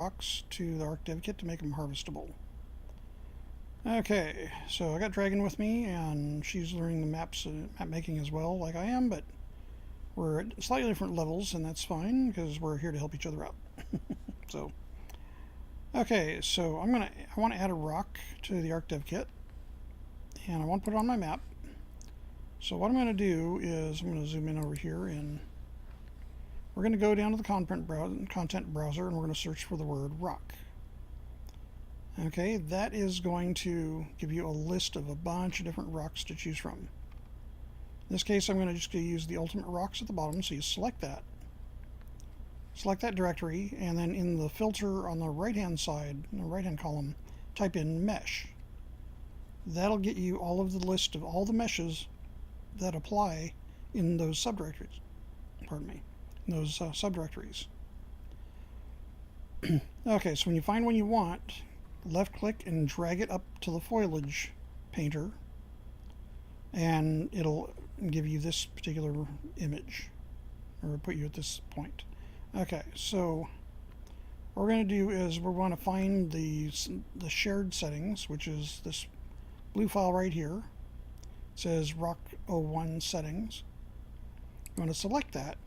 rocks to the Ark Dev Kit to make them harvestable. Okay, so I got Dragon with me, and she's learning the map making as well, like I am, but we're at slightly different levels, and that's fine because we're here to help each other out. So, okay, so I want to add a rock to the Ark Dev Kit, and I want to put it on my map. So what I'm going to do is I'm going to zoom in over here, and we're going to go down to the content browser, and we're going to search for the word rock. Okay, that is going to give you a list of a bunch of different rocks to choose from. In this case, I'm going to just use the ultimate rocks at the bottom, so you select that. Select that directory, and then in the filter on the right-hand side, in the right-hand column, type in mesh. That'll get you all of the list of all the meshes that apply in those subdirectories. Pardon me, in those subdirectories. Okay, so when you find one you want, left click and drag it up to the foliage painter, and it'll give you this particular image, or put you at this point. Okay, so what we're going to do is we're going to find the shared settings, which is this blue file right here. It says Rock 01 settings. You want to select that,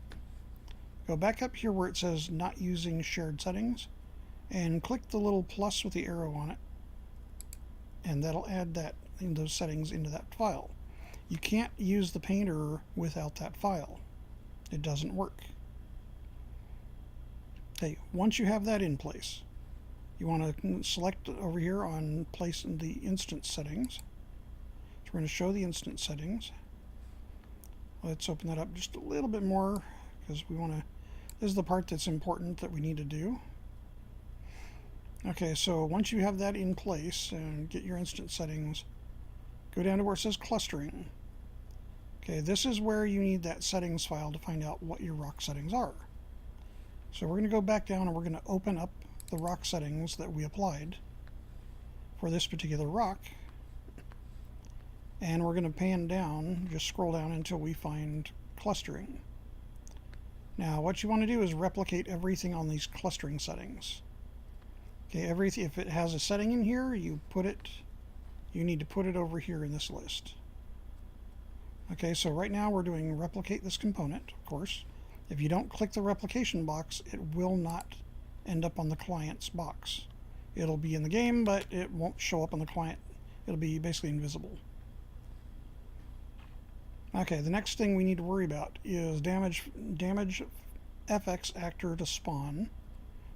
go back up here where it says not using shared settings, and click the little plus with the arrow on it, and that'll add those settings into that file. You can't use the painter without that file. It doesn't work. Okay, once you have that in place, you want to select over here on place in the instance settings. So we're going to show the instance settings. Let's open that up just a little bit more, because this is the part that's important that we need to do. Okay, so once you have that in place and get your instance settings, go down to where it says clustering. Okay, this is where you need that settings file to find out what your rock settings are. So we're going to go back down and we're going to open up the rock settings that we applied for this particular rock. And we're going to pan down, just scroll down until we find clustering. Now what you want to do is replicate everything on these clustering settings. Okay, if it has a setting in here, you need to put it over here in this list. Okay, so right now we're doing replicate this component, of course. If you don't click the replication box, it will not end up on the client's box. It'll be in the game, but it won't show up on the client. It'll be basically invisible. Okay, the next thing we need to worry about is damage FX actor to spawn.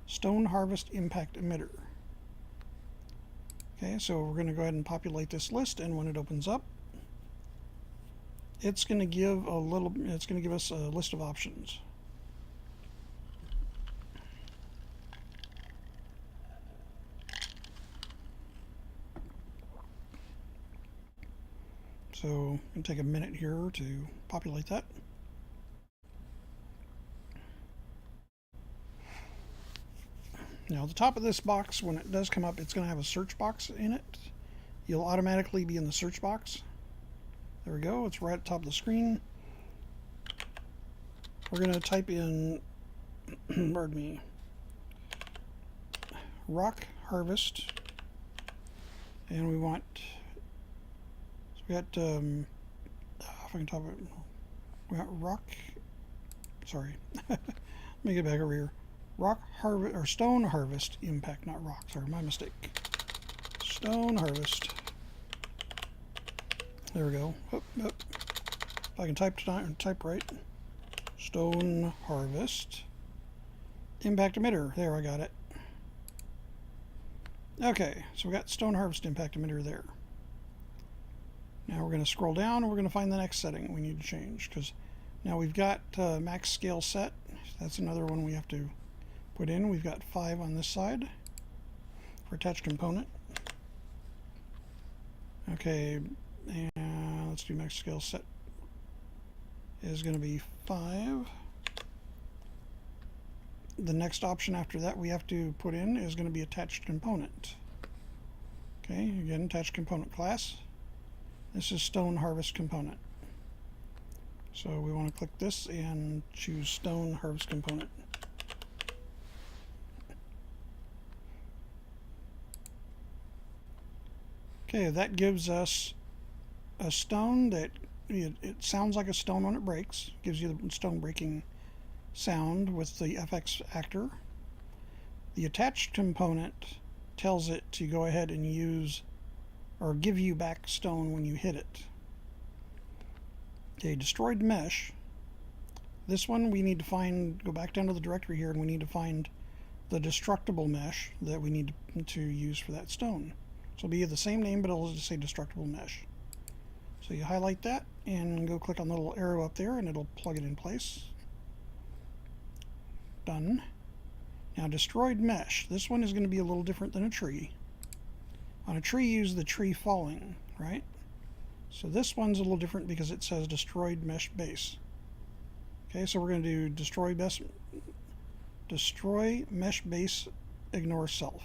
Stone Harvest Impact Emitter. Okay, so we're going to go ahead and populate this list, and when it opens up, it's going to give us a list of options. So I'm going to take a minute here to populate that. Now, at the top of this box, when it does come up, it's going to have a search box in it. You'll automatically be in the search box. There we go. It's right at the top of the screen. We're going to type in, pardon me, rock harvest, and we want. So we got. If I can type it, we got rock. Sorry, let me get back over here. Rock harvest or stone harvest impact, not rock. Sorry, my mistake. Stone harvest. There we go. If I can type right. Stone harvest impact emitter. There, I got it. Okay, so we got stone harvest impact emitter there. Now we're going to scroll down and we're going to find the next setting we need to change, because now we've got max scale set. That's another one we have to put in. We've got 5 on this side for attached component. Okay, and let's do max scale set is going to be 5. The next option after that we have to put in is going to be attached component. Okay, again, attached component class. This is stone harvest component. So we want to click this and choose stone harvest component. Okay, that gives us a stone that it sounds like a stone when it breaks. Gives you the stone breaking sound with the FX actor. The attached component tells it to go ahead and use or give you back stone when you hit it. Okay, destroyed mesh. This one we need to find, go back down to the directory here, and we need to find the destructible mesh that we need to use for that stone. So it'll be the same name, but it'll just say destructible mesh. So you highlight that and go click on the little arrow up there and it'll plug it in place. Done. Now destroyed mesh. This one is going to be a little different than a tree. On a tree, use the tree falling, right? So this one's a little different because it says destroyed mesh base. Okay, so we're going to do destroy mesh base, ignore self.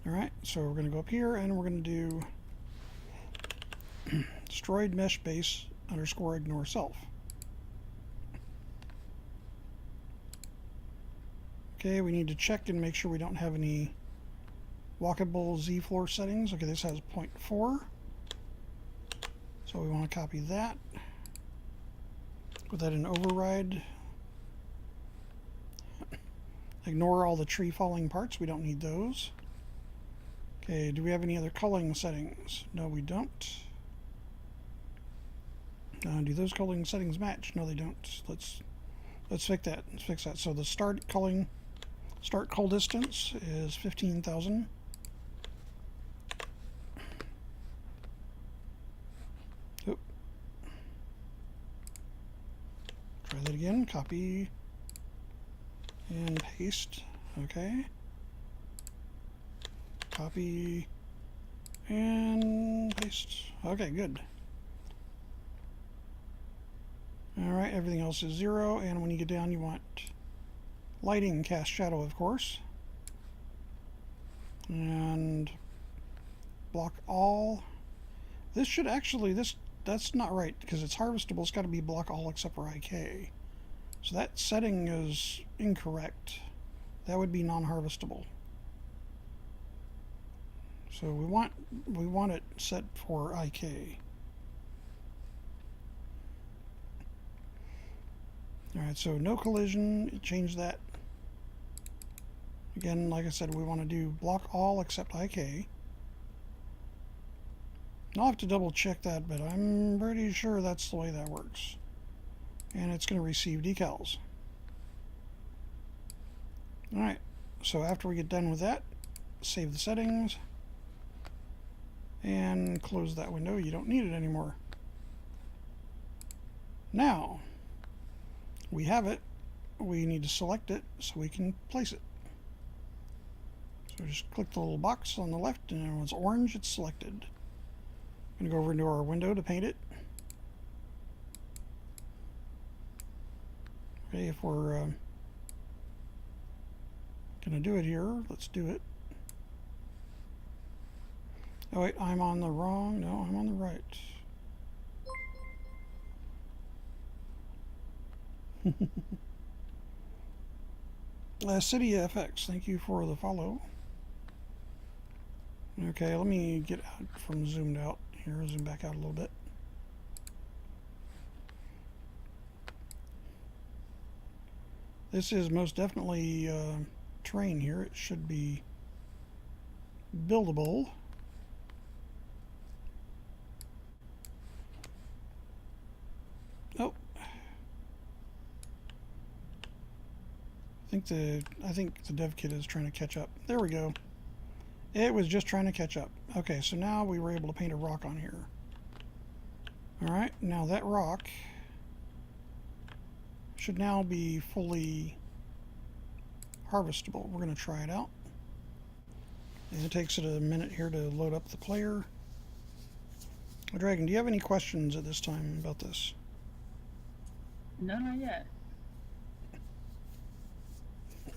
Alright, so we're going to go up here and we're going to do destroyed mesh base underscore ignore self. Okay, we need to check and make sure we don't have any walkable Z-floor settings. Okay, this has 0.4. So we want to copy that. Put that in override. Ignore all the tree falling parts. We don't need those. Okay, do we have any other culling settings? No, we don't. Do those culling settings match? No, they don't. Let's fix that. Let's fix that. So the start cull distance is 15,000. Oop. Try that again. Copy and paste. Okay. Copy and paste. Okay, good. Alright, everything else is 0, and when you get down you want lighting, cast shadow, of course. And block all. This should actually, that's not right, because it's harvestable. It's got to be block all except for IK. So that setting is incorrect. That would be non-harvestable. So we want it set for IK. Alright, so no collision, change that. Again, like I said, we want to do block all except IK. I'll have to double check that, but I'm pretty sure that's the way that works. And it's going to receive decals. Alright, so after we get done with that, save the settings. And close that window. You don't need it anymore. Now, we have it. We need to select it so we can place it. So just click the little box on the left, and when it's orange, it's selected. I'm going to go over into our window to paint it. Okay, if we're going to do it here, let's do it. Oh wait, I'm on the wrong, no, I'm on the right. City FX, thank you for the follow. Okay, let me get out from zoomed out here, zoom back out a little bit. This is most definitely terrain here. It should be buildable. Oh. I think the dev kit is trying to catch up. There we go. It was just trying to catch up. Okay, so now we were able to paint a rock on here. Alright, now that rock should now be fully harvestable. We're going to try it out. And it takes it a minute here to load up the player. Dragon, do you have any questions at this time about this? No, not yet.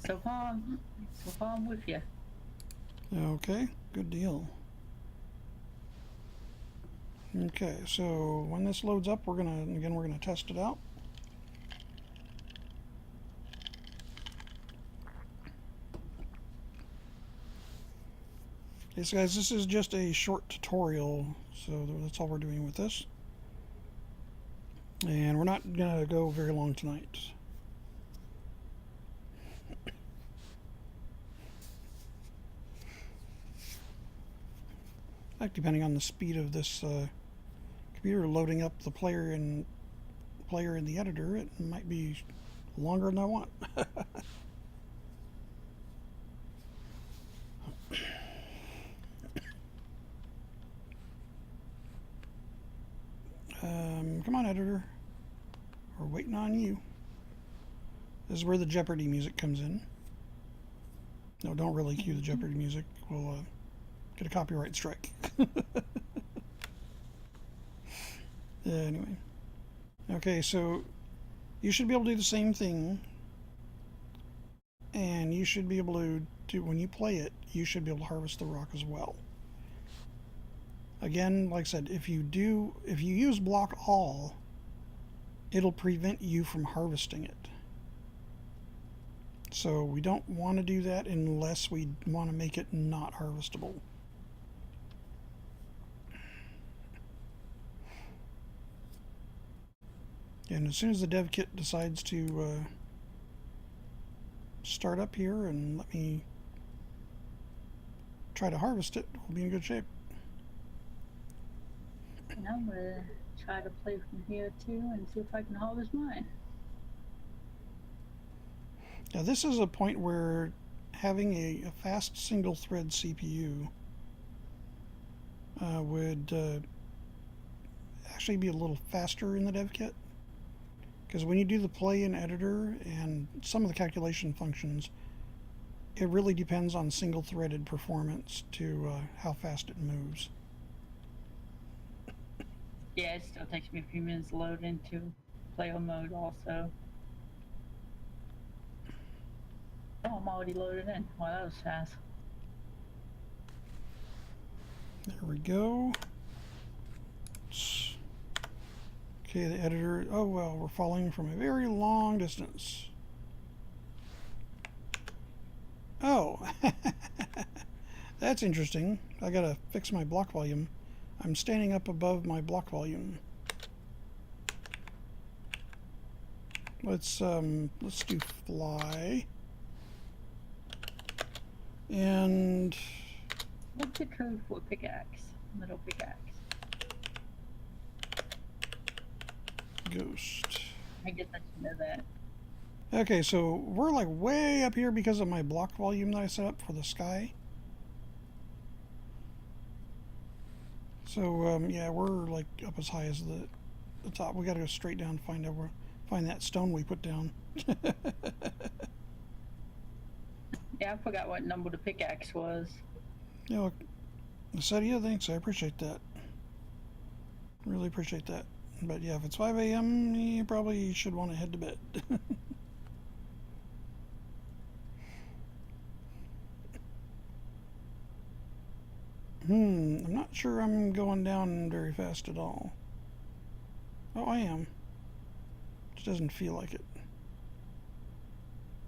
So far I'm with you. Okay, good deal. Okay, so when this loads up, we're gonna test it out. Okay, so guys, this is just a short tutorial, so that's all we're doing with this. And we're not going to go very long tonight. Like, depending on the speed of this computer loading up the player in the editor, it might be longer than I want. Come on, editor. We're waiting on you. This is where the Jeopardy music comes in. No, don't really cue the Jeopardy music. We'll get a copyright strike. Anyway. Okay, so you should be able to do the same thing. And you should be able to do, when you play it, you should be able to harvest the rock as well. Again, like I said, if you use block all, it'll prevent you from harvesting it. So we don't want to do that unless we want to make it not harvestable. And as soon as the dev kit decides to start up here and let me try to harvest it, we'll be in good shape. And I'm gonna try to play from here too and see if I can harvest mine. Now this is a point where having a fast single thread CPU would actually be a little faster in the dev kit, because when you do the play in editor and some of the calculation functions, it really depends on single threaded performance to how fast it moves. Yeah, it still takes me a few minutes to load into player mode also. Oh, I'm already loaded in. Wow, that was fast. There we go. Okay, the editor. Oh, well, we're falling from a very long distance. Oh, that's interesting. I gotta fix my block volume. I'm standing up above my block volume. Let's do fly. And What's the code for pickaxe? Little pickaxe. ghost. I guess I should know that. Okay, so we're like way up here because of my block volume that I set up for the sky. So yeah, we're like up as high as the top. We got to go straight down and find that stone we put down. Yeah, I forgot what number the pickaxe was. Yeah, look, Acedia, thanks. I appreciate that. Really appreciate that. But yeah, if it's 5 a.m., you probably should want to head to bed. I'm not sure I'm going down very fast at all. Oh, I am. Just doesn't feel like it.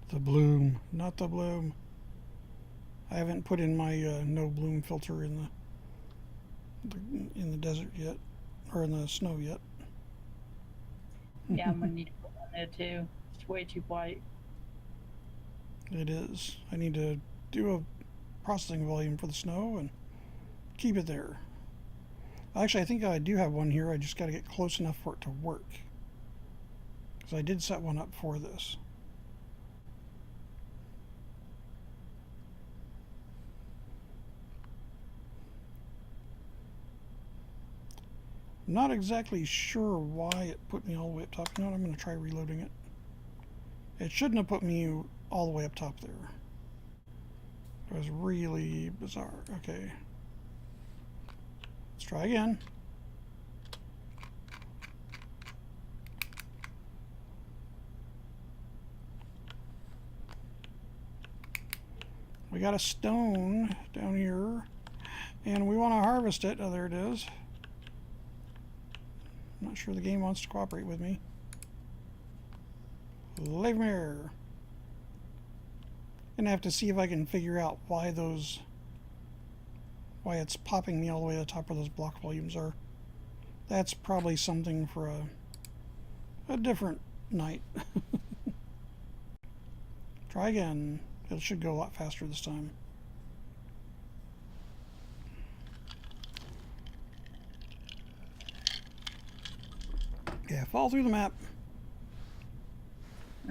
The bloom, not the bloom. I haven't put in my no bloom filter in the desert yet, or in the snow yet. Yeah, I'm gonna need to put one there too. It's way too white. It is. I need to do a processing volume for the snow and keep it there. Actually, I think I do have one here. I just got to get close enough for it to work, because I did set one up for this. I'm not exactly sure why it put me all the way up top. You know what? I'm going to try reloading it. It shouldn't have put me all the way up top there. It was really bizarre. Okay. Let's try again. We got a stone down here, and we want to harvest it. Oh, there it is. I'm not sure the game wants to cooperate with me. Leave me here. Gonna have to see if I can figure out why those why it's popping me all the way to the top where those block volumes are. That's probably something for a different night. Try again. It should go a lot faster this time. Yeah, fall through the map.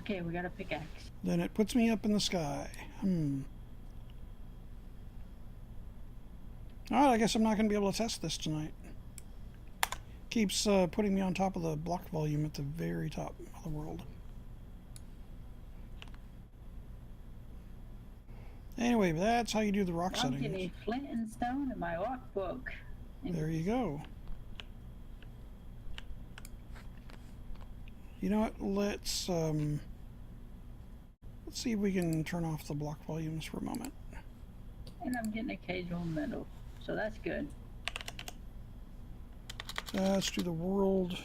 Okay, we got a pickaxe. Then it puts me up in the sky. Alright, I guess I'm not going to be able to test this tonight. Keeps putting me on top of the block volume at the very top of the world. Anyway, that's how you do the rock I'm settings. getting flint and stone in my rock book. There you go. You know what? Let's see if we can turn off the block volumes for a moment. And I'm getting occasional metal, so that's good. Let's do the world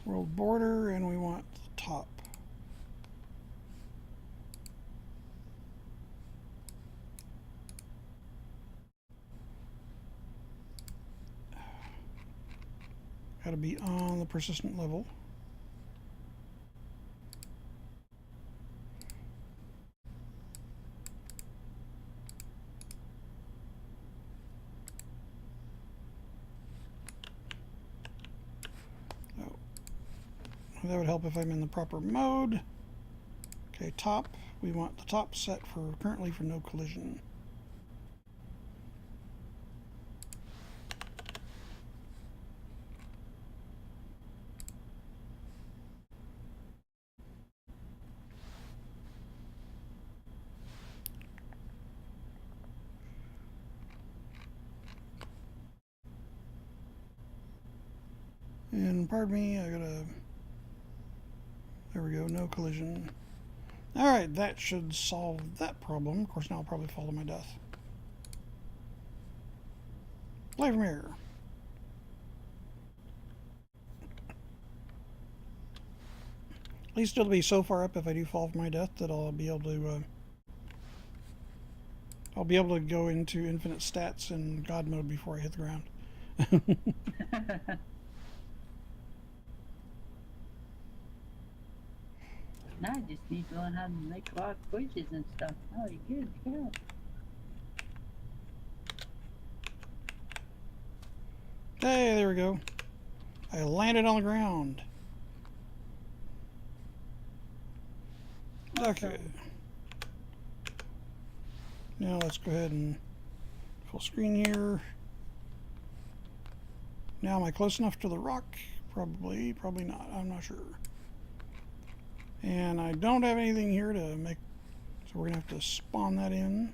border, and we want the top. Got to be on the persistent level. Oh, that would help if I'm in the proper mode. Okay, top. We want the top set for currently for no collision. And pardon me, I gotta, there we go, no collision. Alright, that should solve that problem. Of course, now I'll probably fall to my death. Play from here. At least it'll be so far up if I do fall to my death that I'll be able to go into infinite stats in God mode before I hit the ground. Now I just need to learn how to make rock bridges and stuff. Oh, you're good to go. Hey, there we go. I landed on the ground. Okay. Now let's go ahead and full screen here. Now, am I close enough to the rock? Probably, probably not. I'm not sure. And I don't have anything here to make, so we're gonna have to spawn that in.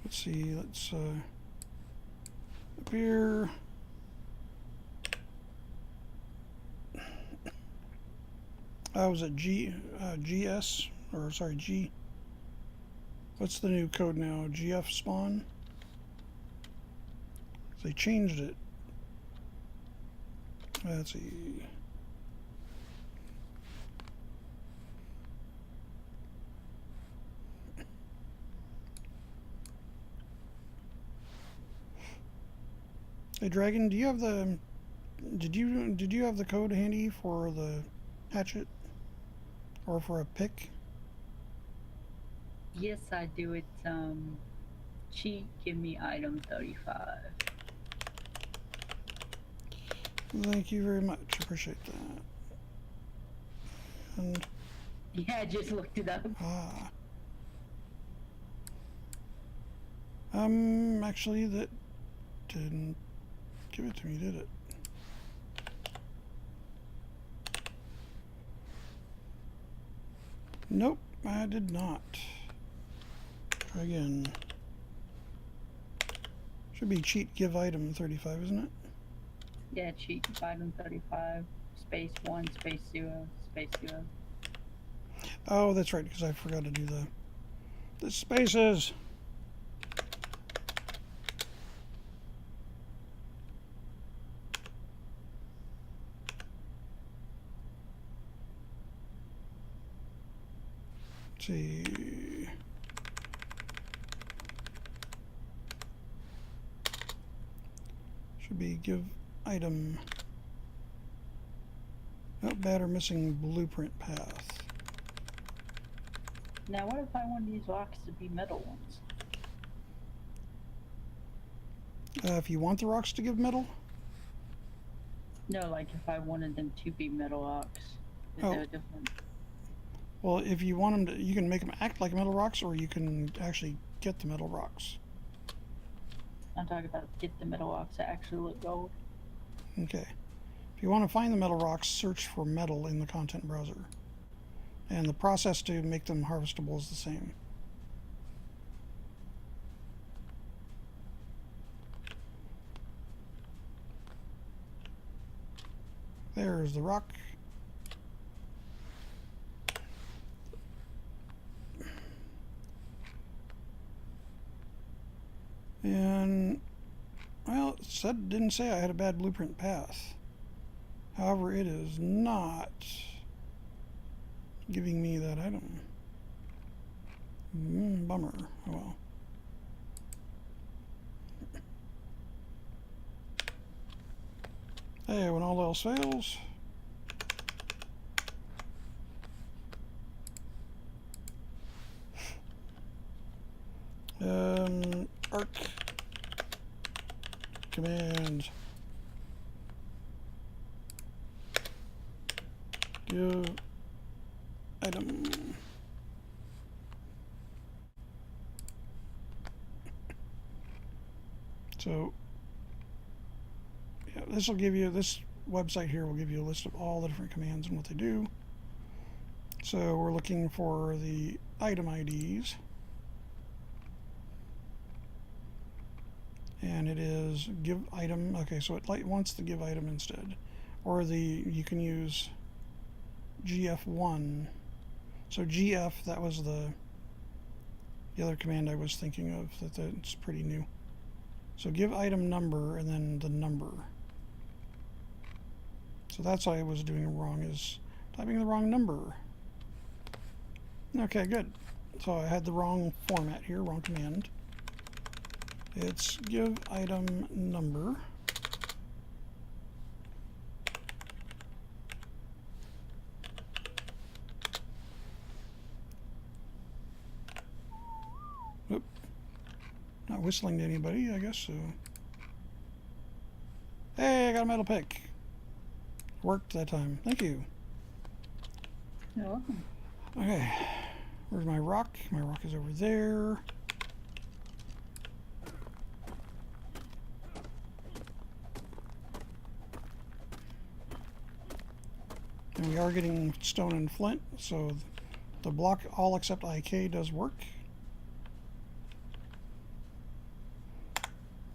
Let's see, let's up here. Was it GS, or sorry, G? What's the new code now? GF spawn? They changed it. Let's see. Hey Dragon, do you have the did you have the code handy for the hatchet or for a pick? Yes, I do. It's cheat, give me item 35. Thank you very much. Appreciate that. And Yeah, I just looked it up. actually that didn't give it to me, did it? Nope, I did not. Try again. Should be cheat give item 35, isn't it? Yeah, cheat, item 35, space 1, space 0, space 0. Oh, that's right, because I forgot to do the spaces. see. Should be give item. Oh, bad or missing blueprint path. Now, what if I want these rocks to be metal ones? If you want the rocks to give metal? No, like if I wanted them to be metal rocks. Is Oh. there a difference? Well, if you want them to, you can make them act like metal rocks, or you can actually get the metal rocks. I'm talking about get the metal rocks that actually look gold. Okay. If you want to find the metal rocks, search for metal in the content browser. And the process to make them harvestable is the same. There's the rock. And, well, it didn't say I had a bad blueprint path. However, it is not giving me that item. Bummer. Oh well. Hey, when all else fails, Ark command give item. So yeah, this will give you, this website here will give you a list of all the different commands and what they do. So we're looking for the item IDs, and it is give item. Okay, so it wants the give item instead, or you can use GF1. So GF, that was the other command I was thinking of, that's pretty new. So give item number and then the number. So that's what I was doing wrong, is typing the wrong number. Okay, good. So I had the wrong format here, wrong command. It's give item number. Oop. Not whistling to anybody, I guess so. Hey, I got a metal pick. Worked that time. Thank you. You're welcome. Okay. Where's my rock? My rock is over there. And we are getting stone and flint, so the block all except IK does work.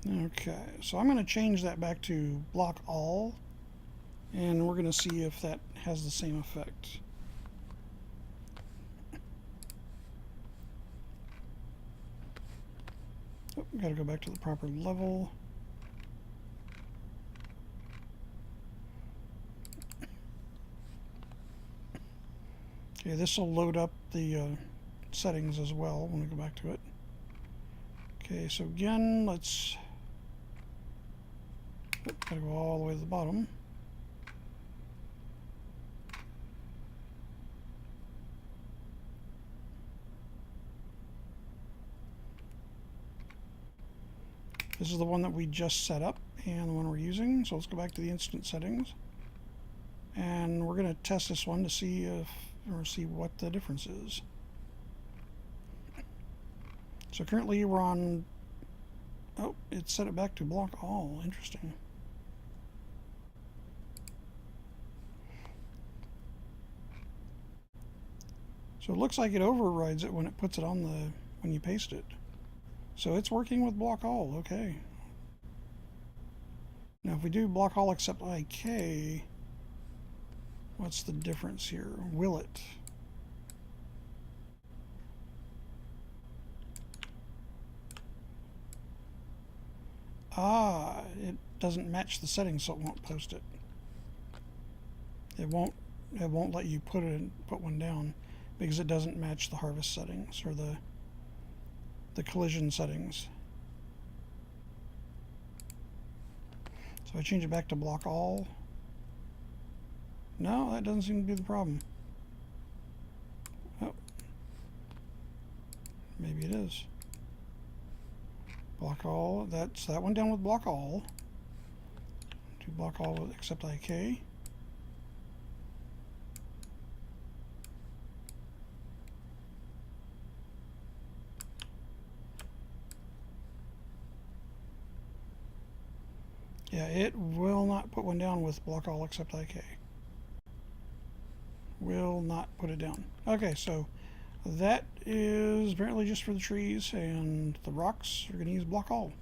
Okay, so I'm going to change that back to block all, and we're going to see if that has the same effect. Oh, got to go back to the proper level. Okay, this will load up the settings as well when we go back to it. Okay, so again, let's gotta go all the way to the bottom. This is the one that we just set up and the one we're using. So let's go back to the instant settings, and we're going to test this one to see what the difference is. So currently we're on, oh, it set it back to block all. Interesting. So it looks like it overrides it when it puts it on when you paste it. So it's working with block all, okay. Now if we do block all except IK, what's the difference here? Will it? Ah, it doesn't match the settings, so it won't post it. It won't let you put one down. because it doesn't match the harvest settings or the collision settings. So I change it back to block all. No, that doesn't seem to be the problem. Oh, maybe it is. Block all. That's that one down with block all. Do block all except IK. Yeah, it will not put one down with block all except IK. Will not put it down. Okay, so that is apparently just for the trees, and the rocks are going to use block all.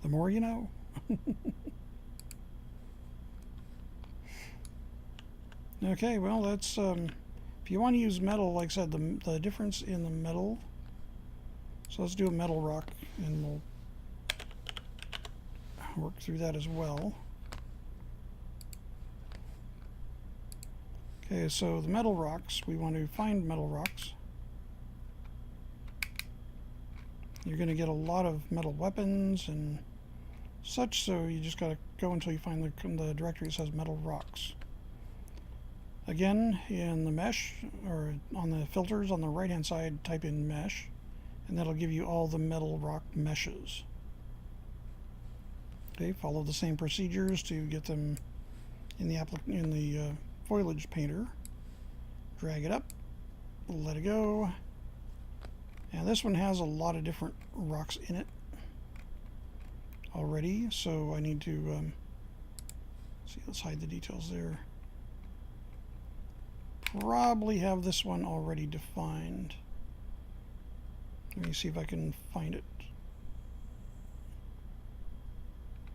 The more you know. Okay, well, that's if you want to use metal, like I said, the difference in the metal. So let's do a metal rock, and we'll work through that as well. Okay, so the metal rocks, we want to find metal rocks. You're going to get a lot of metal weapons and such, so you just got to go until you find the directory that says metal rocks. Again, in the mesh, or on the filters on the right hand side, type in mesh, and that'll give you all the metal rock meshes. Okay, follow the same procedures to get them in the foliage painter. Drag it up, let it go. And this one has a lot of different rocks in it already, so I need to see, let's hide the details there. Probably have this one already defined. Let me see if I can find it.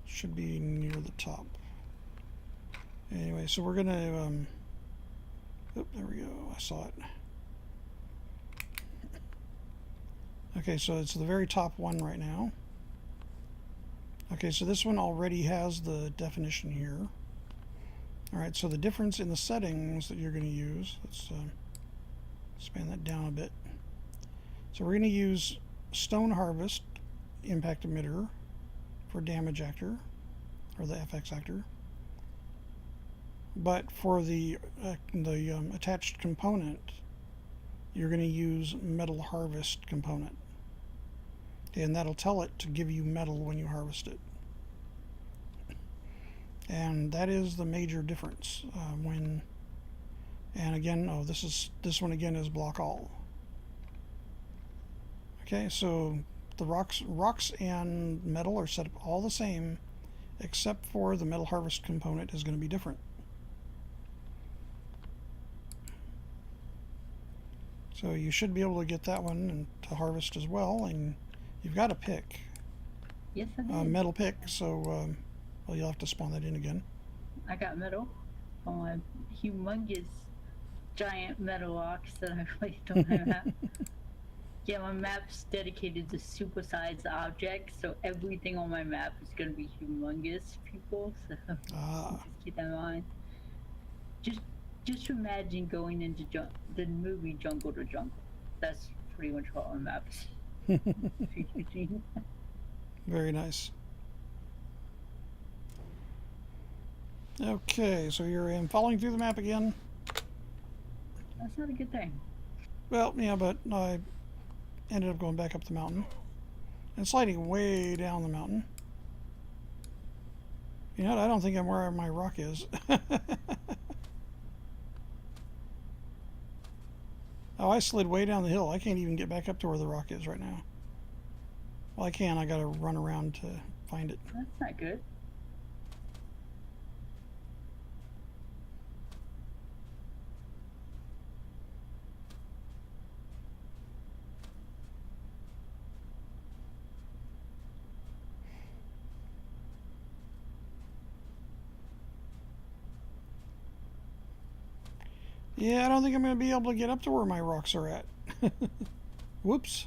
Should be near the top. Anyway, so we're gonna oh, there we go, I saw it. Okay, so it's the very top one right now. Okay, so this one already has the definition here. Alright, so the difference in the settings that you're going to use, let's expand that down a bit. So we're going to use Stone Harvest Impact Emitter for Damage Actor, or the FX Actor. But for the attached component, you're going to use Metal Harvest component. And that'll tell it to give you metal when you harvest it. And that is the major difference and again, oh, this one again is block all. Okay, so the rocks and metal are set up all the same, except for the metal harvest component is going to be different. So you should be able to get that one and to harvest as well, and you've got a pick. Yes, I did. Metal pick, so well, you'll have to spawn that in again. I got metal on humongous giant metal rocks that I placed on my map. Yeah, my map's dedicated to supersized objects, so everything on my map is going to be humongous, people. So just keep that in mind. Just imagine going into the movie Jungle to Jungle. That's pretty much what my map is. Very nice. Okay, so you're following through the map again. That's not a good thing. Well, yeah, but I ended up going back up the mountain and sliding way down the mountain. You know what? I don't think I'm where my rock is. Oh, I slid way down the hill. I can't even get back up to where the rock is right now. Well, I can. I gotta run around to find it. That's not good. Yeah, I don't think I'm going to be able to get up to where my rocks are at. Whoops.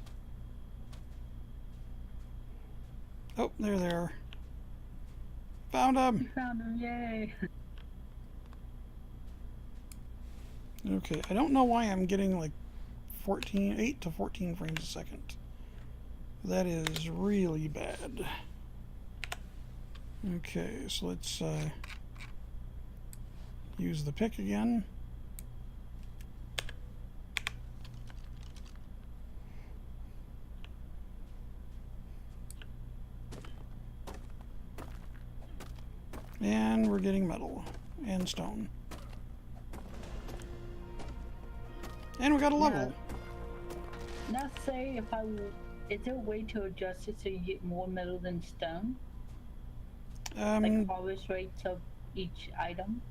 Oh, there they are. Found them. You found them, yay. Okay, I don't know why I'm getting like 8 to 14 frames a second. That is really bad. Okay, so let's use the pick again. And we're getting metal and stone. And we got a level. Now say if is there a way to adjust it so you get more metal than stone? Like harvest rates of each item?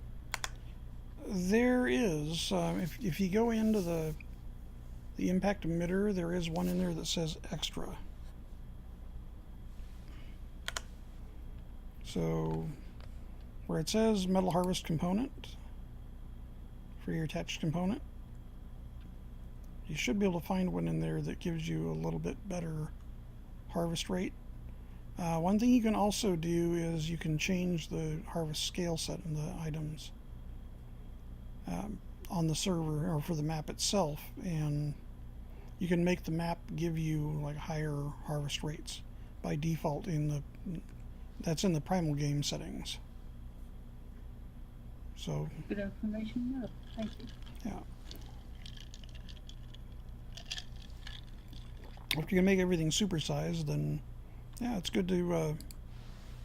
There is. If you go into the impact emitter, there is one in there that says extra. So where it says metal harvest component for your attached component, you should be able to find one in there that gives you a little bit better harvest rate. One thing you can also do is you can change the harvest scale set in the items on the server or for the map itself, and you can make the map give you like higher harvest rates by default that's in the primal game settings. So good information. No, thank you. Yeah. If you can make everything supersized, then yeah, it's good to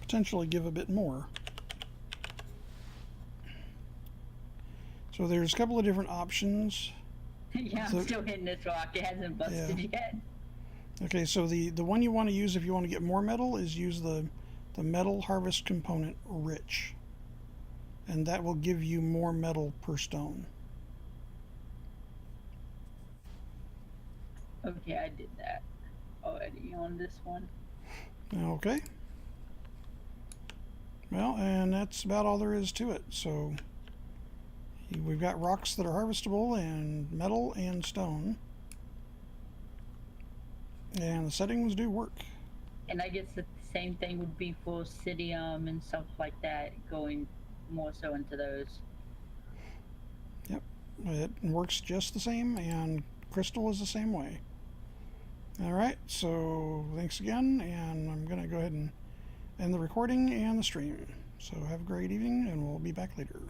potentially give a bit more. So there's a couple of different options. Yeah, I'm still hitting this rock. It hasn't busted yet. Okay, so the one you want to use if you want to get more metal is use the metal harvest component rich, and that will give you more metal per stone. Okay, I did that already on this one. Okay. Well, and that's about all there is to it. So we've got rocks that are harvestable and metal and stone. And the settings do work. And I guess the same thing would be for Cidium and stuff like that, going more so into those. Yep, it works just the same, and crystal is the same way. Alright, so thanks again, and I'm going to go ahead and end the recording and the stream. So have a great evening, and we'll be back later.